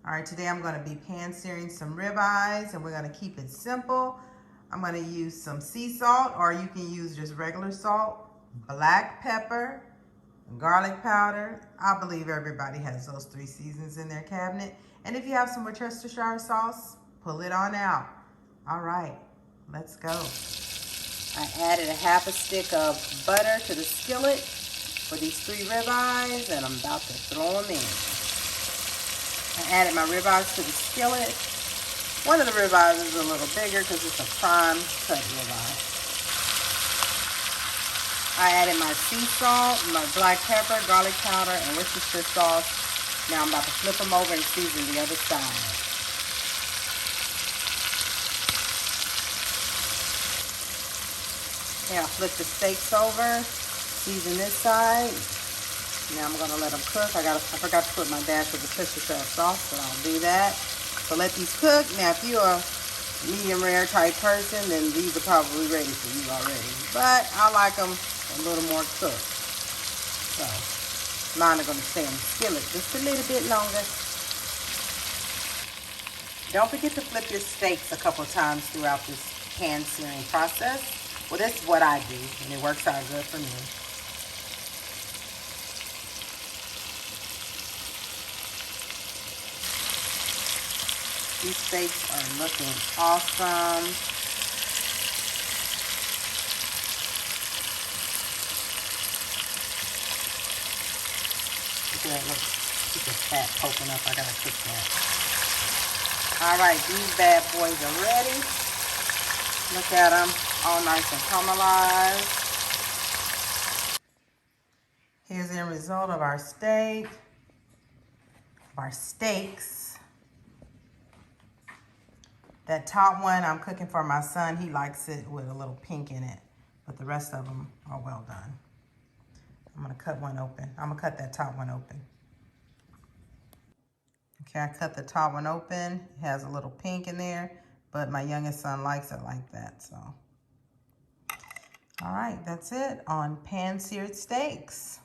All right, today I'm gonna be pan searing some ribeyes and we're gonna keep it simple. I'm gonna use some sea salt, or you can use just regular salt, black pepper, garlic powder. I believe everybody has those 3 seasons in their cabinet. And if you have some Worcestershire sauce, pull it on out. All right, let's go. I added a half a stick of butter to the skillet for these 3 ribeyes, and I'm about to throw them in. I added my ribeyes to the skillet. One of the ribeyes is a little bigger because it's a prime cut ribeye. I added my sea salt, my black pepper, garlic powder, and Worcestershire sauce. Now I'm about to flip them over and season the other side. Okay, I'll flip the steaks over, season this side. Now I'm gonna let them cook. I forgot to put my dash of Worcestershire sauce, but I'll do that. So let these cook. Now if you're a medium rare type person, then these are probably ready for you already. But I like them a little more cooked. So mine are gonna stay on the skillet just a little bit longer. Don't forget to flip your steaks a couple times throughout this pan searing process. Well, that's what I do, and it works out good for me. These steaks are looking awesome. Look at that, look. Keep the fat poking up. I gotta cook that. All right, these bad boys are ready. Look at them, all nice and caramelized. Here's the end result of our steak, our steaks. That top one I'm cooking for my son. He likes it with a little pink in it, but the rest of them are well done. I'm gonna cut one open. I'm gonna cut that top one open. Okay, I cut the top one open. It has a little pink in there, but my youngest son likes it like that, so. All right, that's it on pan seared steaks.